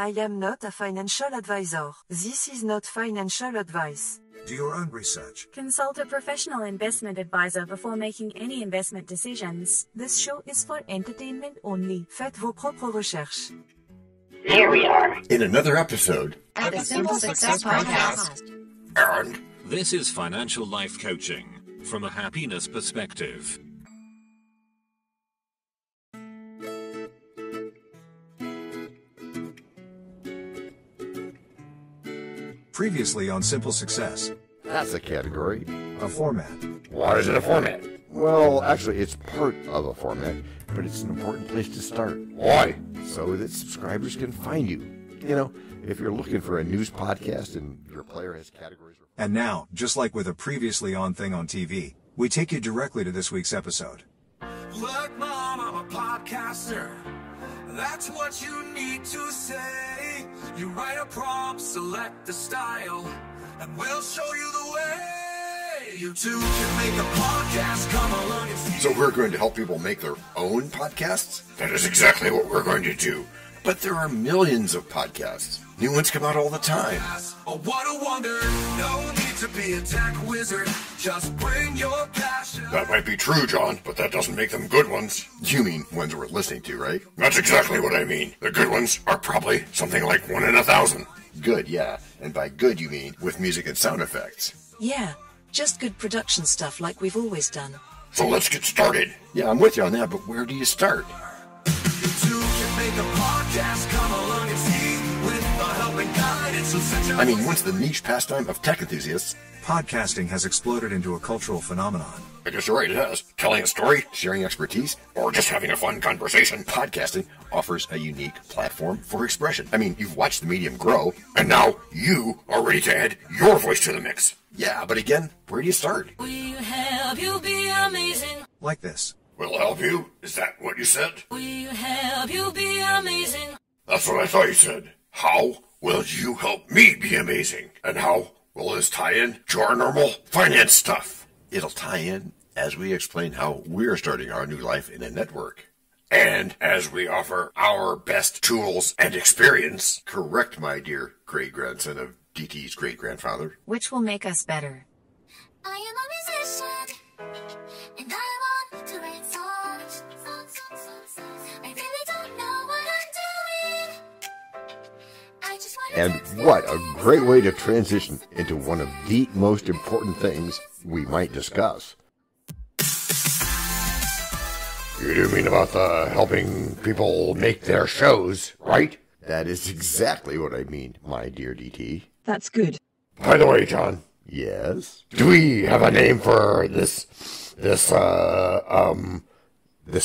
I am not a financial advisor. This is not financial advice. Do your own research. Consult a professional investment advisor before making any investment decisions. This show is for entertainment only. Faites vos propres recherches. Here we are in another episode of the Simple Success Podcast. And this is financial life coaching from a happiness perspective. Previously on Simple Success. That's a category. A format. Why is it a format? Well, actually, it's part of a format, but it's an important place to start. Why? So that subscribers can find you. You know, if you're looking for a news podcast and your player has categories. And now, just like with a previously on thing on TV, we take you directly to this week's episode. Look, Mom, I'm a podcaster. That's what you need to say. You write a prompt, select the style, and we'll show you the way. You too can make a podcast. Come along and see. So we're going to help people make their own podcasts? That is exactly what we're going to do. But there are millions of podcasts. New ones come out all the time. Oh, what a wonder. No need to be a tech wizard. Just bring your passion. That might be true, John, but that doesn't make them good ones. You mean ones worth listening to, right? That's exactly what I mean. The good ones are probably something like 1 in 1,000. Good, yeah. And by good, you mean with music and sound effects. Yeah, just good production stuff like we've always done. So let's get started. Yeah, I'm with you on that, but where do you start? You too can make a podcast. Come along and see. With the help and guidance of such a... I mean, once the niche pastime of tech enthusiasts, podcasting has exploded into a cultural phenomenon. I guess you're right, it has. Telling a story, sharing expertise, or just having a fun conversation. Podcasting offers a unique platform for expression. I mean, you've watched the medium grow, and now you are ready to add your voice to the mix. Yeah, but again, where do you start? We'll help you be amazing. Like this. We'll help you? Is that what you said? We'll help you be amazing. That's what I thought you said. How will you help me be amazing? And how will this tie in to our normal finance stuff? It'll tie in as we explain how we're starting our new life in a network. And as we offer our best tools and experience. Correct, my dear great-grandson of DT's great-grandfather. Which will make us better. I am a musician, and I want to write songs. I really don't know what I'm doing. I just want to. And what a great way to transition into one of the most important things we might discuss. You do mean about the helping people make their shows, right? That is exactly what I mean, my dear DT. That's good. By the way, John. Yes? Do we have a name for this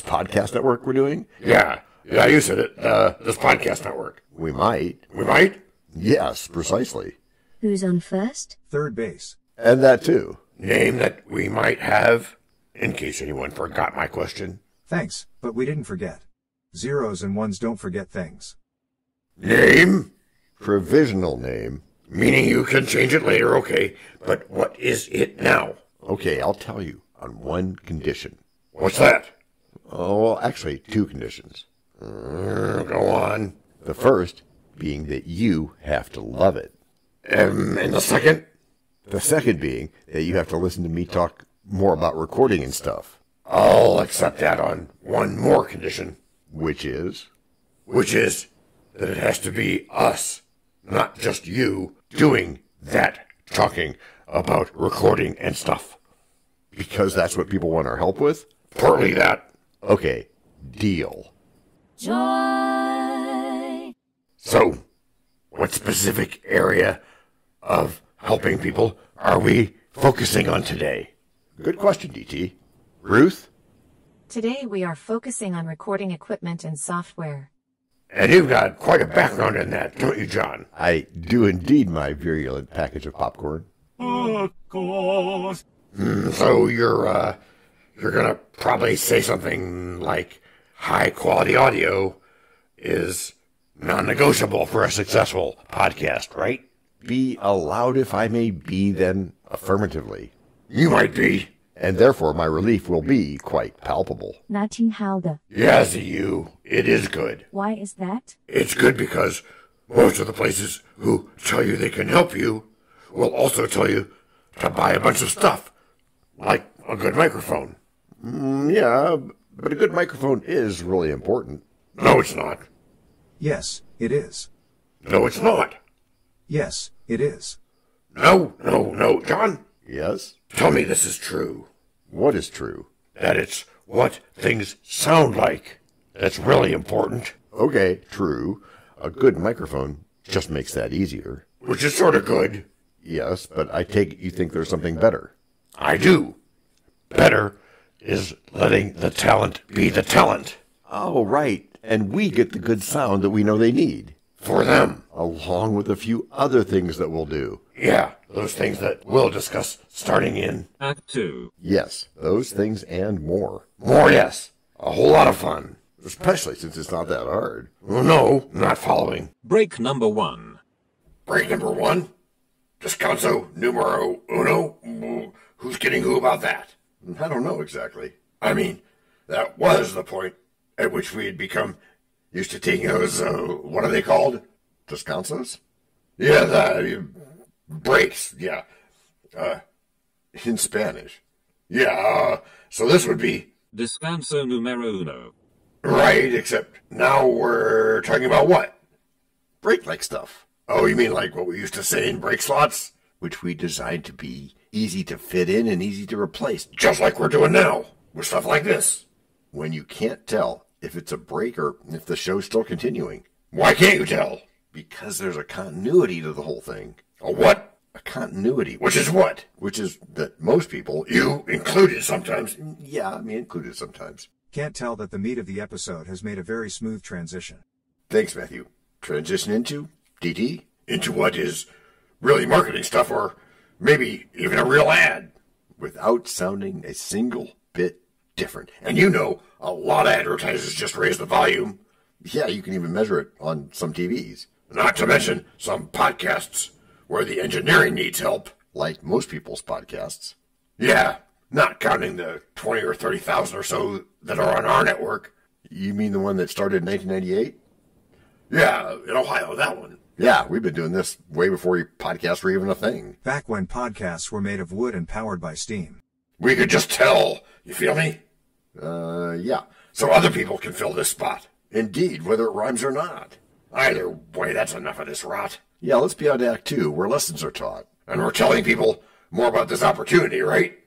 podcast network we're doing? Yeah, you said it. This podcast network. We might. We might? Yes, precisely. Who's on first? Third base. And that too. Name that we might have, in case anyone forgot my question. Thanks, but we didn't forget. Zeros and ones don't forget things. Name? Provisional name. Meaning you can change it later, okay. But what is it now? Okay, I'll tell you on one condition. What's that? Oh, well, actually, 2 conditions. Go on. The first being that you have to love it. And the second? The second being that you have to listen to me talk more about recording and stuff. I'll accept that on one more condition. Which is? Which is that it has to be us, not just you, doing that talking about recording and stuff. Because that's what people want our help with? Partly that. Okay, deal. Joy. So, what specific area of helping people are we focusing on today? Good question, DT. Ruth? Today we are focusing on recording equipment and software. And you've got quite a background in that, don't you, John? I do indeed, my virulent package of popcorn. Of course. So you're gonna probably say something like high-quality audio is non-negotiable for a successful podcast, right? Be allowed if I may be, then, affirmatively. You might be. And therefore my relief will be quite palpable. Nachinhalde. Yes, you. It is good. Why is that? It's good because most of the places who tell you they can help you will also tell you to buy a bunch of stuff, like a good microphone. Yeah, but a good microphone is really important. No, it's not. Yes, it is. No, it's not. Yes, it is. No, John. Yes? Tell me this is true. What is true? That it's what things sound like. That's really important. Okay, true. A good microphone just makes that easier. Which is sort of good. Yes, but I take it you think there's something better. I do. Better is letting the talent be the talent. Oh, right. And we get the good sound that we know they need. For them. Along with a few other things that we'll do. Yeah, those things that we'll discuss starting in Act 2. Yes, those things and more. More, yes. A whole lot of fun. Especially since it's not that hard. Oh, no, not following. Break number 1. Break number 1? Descanso numero uno? Who's getting who about that? I don't know exactly. I mean, that was the point at which we had become used to taking those, what are they called? Descansos? Yeah, the breaks, yeah. In Spanish. Yeah, so this would be... Descanso numero uno. Right, except now we're talking about what? Break-like stuff. Oh, you mean like what we used to say in break slots? Which we designed to be easy to fit in and easy to replace. Just like we're doing now, with stuff like this. When you can't tell if it's a break or if the show's still continuing. Why can't you tell? Because there's a continuity to the whole thing. A what? A continuity. Which is what? Which is that most people, you included sometimes. Yeah, me included sometimes. Can't tell that the meat of the episode has made a very smooth transition. Thanks, Matthew. Transition into? DT? Into what is really marketing stuff or maybe even a real ad. Without sounding a single bit different. And you know, a lot of advertisers just raise the volume. Yeah, you can even measure it on some TVs. Not to mention some podcasts where the engineering needs help. Like most people's podcasts. Yeah, not counting the 20 or 30,000 or so that are on our network. You mean the one that started in 1998? Yeah, in Ohio, that one. Yeah, we've been doing this way before podcasts were even a thing. Back when podcasts were made of wood and powered by steam. We could just tell, you feel me? Yeah. So other people can fill this spot. Indeed, whether it rhymes or not. Either way, that's enough of this rot. Yeah, let's be on to Act 2, where lessons are taught. And we're telling people more about this opportunity, right?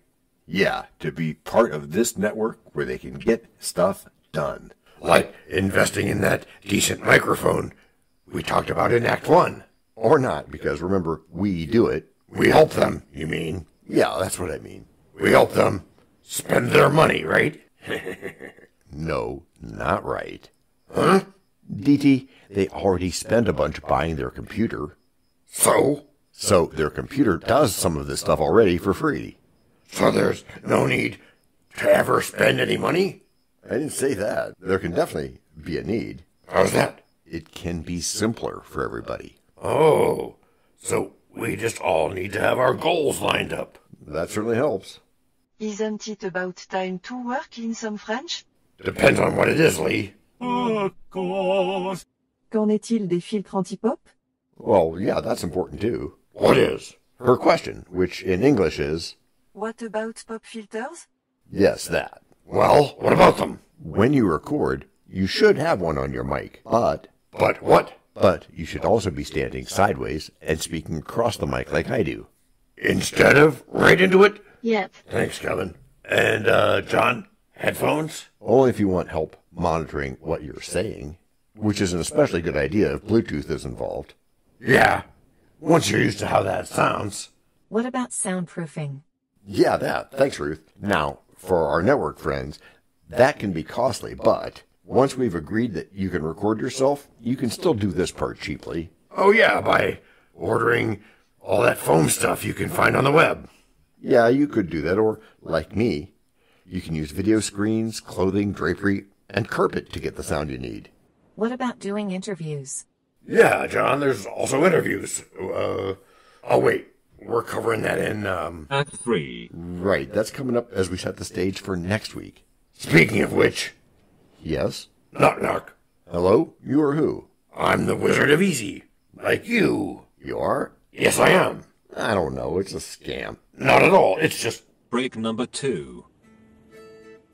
Yeah, to be part of this network where they can get stuff done. Like investing in that decent microphone we talked about in Act 1. Or not, because remember, we do it. We help them, you mean? Yeah, that's what I mean. We help them spend their money, right? No, not right. Huh? DT, they already spend a bunch buying their computer. So? So their computer does some of this stuff already for free. So there's no need to ever spend any money? I didn't say that. There can definitely be a need. How's that? It can be simpler for everybody. Oh, so we just all need to have our goals lined up. That certainly helps. Isn't it about time to work in some French? Depends on what it is, Lee. Of course. Qu'en est-il des filtres anti-pop? Well, yeah, that's important too. What is? Her question, which in English is... What about pop filters? Yes, that. Well, what about them? When you record, you should have one on your mic, but... But what? But you should also be standing sideways and speaking across the mic like I do. Instead of right into it? Yep. Thanks, Kevin. And, John, headphones? Only if you want help monitoring what you're saying, which is an especially good idea if Bluetooth is involved. Yeah, once you're used to how that sounds. What about soundproofing? Yeah, that. Thanks, Ruth. Now, for our network friends, that can be costly, but once we've agreed that you can record yourself, you can still do this part cheaply. Oh, yeah, by ordering all that foam stuff you can find on the web. Yeah, you could do that, or, like me, you can use video screens, clothing, drapery, and carpet to get the sound you need. What about doing interviews? Yeah, John, there's also interviews. Oh, wait, we're covering that in, Act 3. Right, that's coming up as we set the stage for next week. Speaking of which... Yes? Knock, knock. Hello? You or who? I'm the Wizard of Easy. Like you. You are? Yes, I am. I don't know. It's a scam. Not at all. It's just... Break number 2.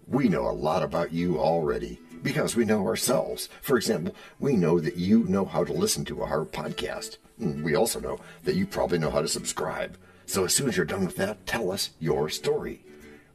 We know a lot about you already because we know ourselves. For example, we know that you know how to listen to our podcast. We also know that you probably know how to subscribe. So as soon as you're done with that, tell us your story.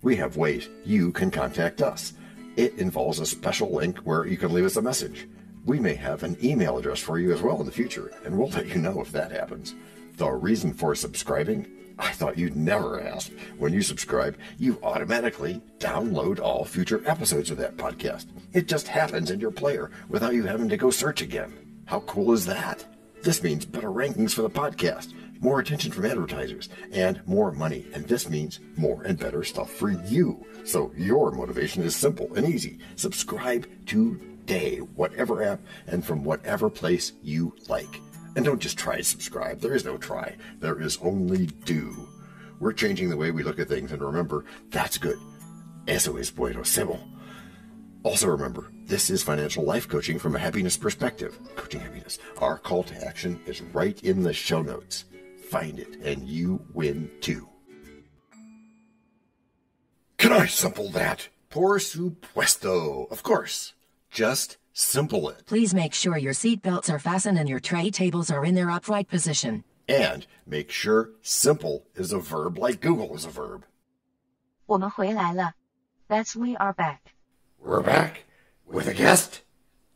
We have ways you can contact us. It involves a special link where you can leave us a message. We may have an email address for you as well in the future, and we'll let you know if that happens. The reason for subscribing? I thought you'd never ask. When you subscribe, you automatically download all future episodes of that podcast. It just happens in your player without you having to go search again. How cool is that? This means better rankings for the podcast, more attention from advertisers, and more money. And this means more and better stuff for you. So your motivation is simple and easy. Subscribe today, whatever app and from whatever place you like. And don't just try to subscribe. There is no try. There is only do. We're changing the way we look at things, and remember, that's good. Eso es buenísimo. Also remember, this is financial life coaching from a happiness perspective. Coaching happiness. Our call to action is right in the show notes. Find it, and you win too. Can I simple that? Por supuesto. Of course. Just simple it. Please make sure your seat belts are fastened and your tray tables are in their upright position. And make sure simple is a verb like Google is a verb. 我们回来了. That's we are back. We're back? With a guest?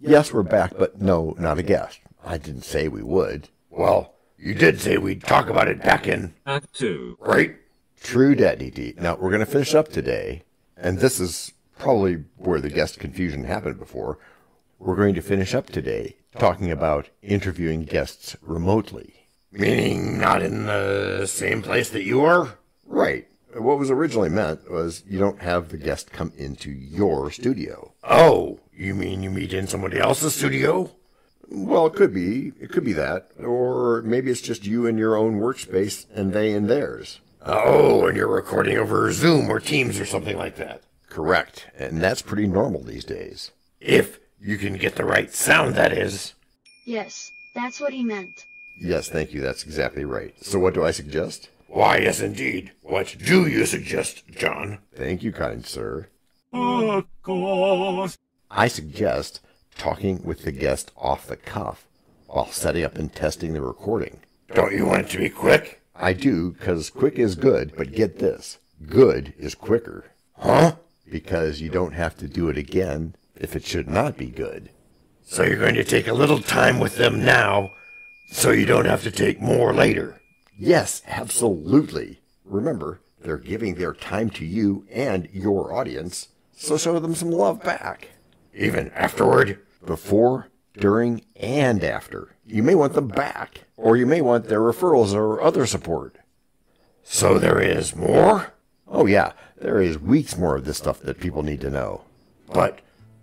Yes, we're back, but no, not a guest. I didn't say we would. Well, you did say we'd talk about it back in... Act 2. Right? True, Daddy. Now, we're going to finish up today, and this is probably where the guest confusion happened before. We're going to finish up today talking about interviewing guests remotely. Meaning not in the same place that you are? Right. What was originally meant was you don't have the guest come into your studio. Oh, you mean you meet in somebody else's studio? Well, it could be. It could be that. Or maybe it's just you in your own workspace and they in theirs. Oh, and you're recording over Zoom or Teams or something like that. Correct. And that's pretty normal these days. If you can get the right sound, that is. Yes, that's what he meant. Yes, thank you. That's exactly right. So what do I suggest? Why, yes, indeed. What do you suggest, John? Thank you, kind sir. Of course. I suggest talking with the guest off the cuff while setting up and testing the recording. Don't you want it to be quick? I do, because quick is good, but get this. Good is quicker. Huh? Because you don't have to do it again if it should not be good. So you're going to take a little time with them now, so you don't have to take more later. Yes, absolutely. Remember, they're giving their time to you and your audience, so show them some love back. Even afterward? Before, during, and after. You may want them back, or you may want their referrals or other support. So there is more? Oh yeah, there is weeks more of this stuff that people need to know. But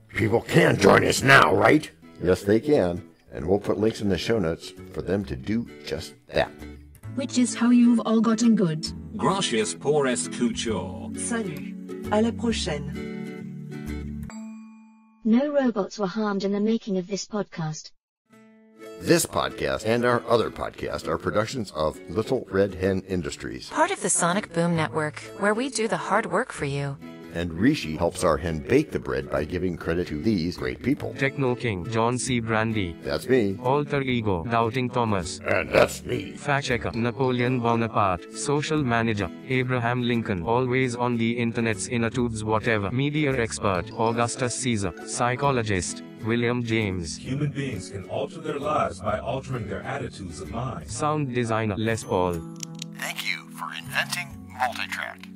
people can join us now, right? Yes, they can, and we'll put links in the show notes for them to do just that. Which is how you've all gotten good. Gracias por escuchar. Salut. À la prochaine. No robots were harmed in the making of this podcast. This podcast and our other podcast are productions of Little Red Hen Industries. Part of the Sonic Boom Network, where we do the hard work for you. And Rishi helps our hen bake the bread by giving credit to these great people. Techno King, John Brandy. That's me. Alter Ego, Doubting Thomas. And that's me. Fact Checker, Napoleon Bonaparte. Social Manager, Abraham Lincoln. Always on the internet's inner tubes whatever. Media Expert, Augustus Caesar. Psychologist, William James. Human beings can alter their lives by altering their attitudes of mind. Sound Designer, Les Paul. Thank you for inventing multitrack.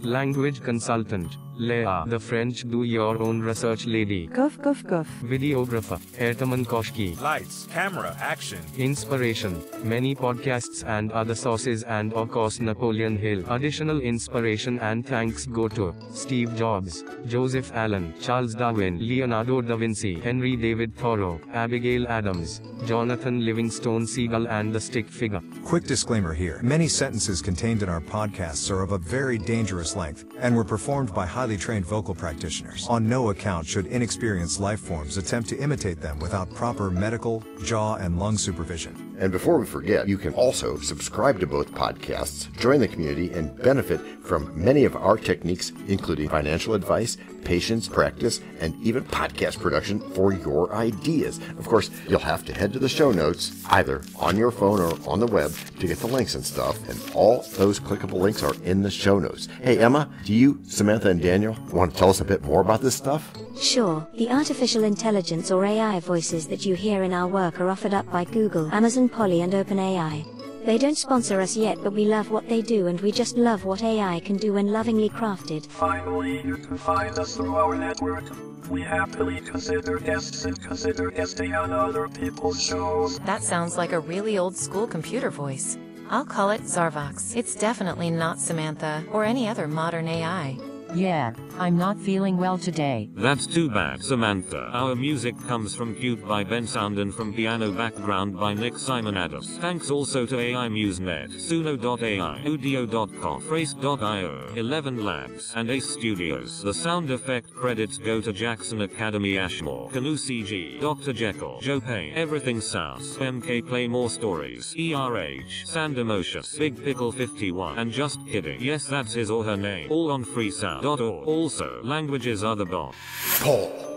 Language Consultant, Leah, the French do-your-own research lady. Cough, cough, cough. Videographer, Ertaman Koshki. Lights, camera, action. Inspiration, many podcasts and other sources and of course Napoleon Hill. Additional inspiration and thanks go to Steve Jobs, Joseph Allen, Charles Darwin, Leonardo da Vinci, Henry David Thoreau, Abigail Adams, Jonathan Livingstone Seagull and the Stick Figure. Quick disclaimer here. Many sentences contained in our podcasts are of a very dangerous length, and were performed by highly highly trained vocal practitioners. On no account should inexperienced life forms attempt to imitate them without proper medical, jaw, and lung supervision. And before we forget, you can also subscribe to both podcasts, join the community, and benefit from many of our techniques, including financial advice, patience, practice, and even podcast production for your ideas. Of course, you'll have to head to the show notes, either on your phone or on the web, to get the links and stuff, and all those clickable links are in the show notes. Hey, Emma, do you, Samantha, and Daniel want to tell us a bit more about this stuff? Sure. The artificial intelligence or AI voices that you hear in our work are offered up by Google, Amazon Polly, and OpenAI. They don't sponsor us yet, but we love what they do, and we just love what AI can do when lovingly crafted. Finally, you can find us through our network. We happily consider guests and consider guesting on other people's shows. That sounds like a really old school computer voice. I'll call it Zarvox. It's definitely not Samantha or any other modern AI. Yeah, I'm not feeling well today. That's too bad, Samantha. Our music comes from Cute by Ben Sound and from Piano Background by Nick Simonados. Thanks also to AI MuseNet, Suno.ai, Udio.com, Phrase.io, 11 Labs, and Ace Studios. The sound effect credits go to Jackson Academy Ashmore, Canoe CG, Dr. Jekyll, Joe Payne, Everything Sounds, MK Play More Stories, ERH, Sand Emotions, Big Pickle 51, and Just Kidding. Yes, that's his or her name. All on freesound.org. Also, languages are the bomb. Paul.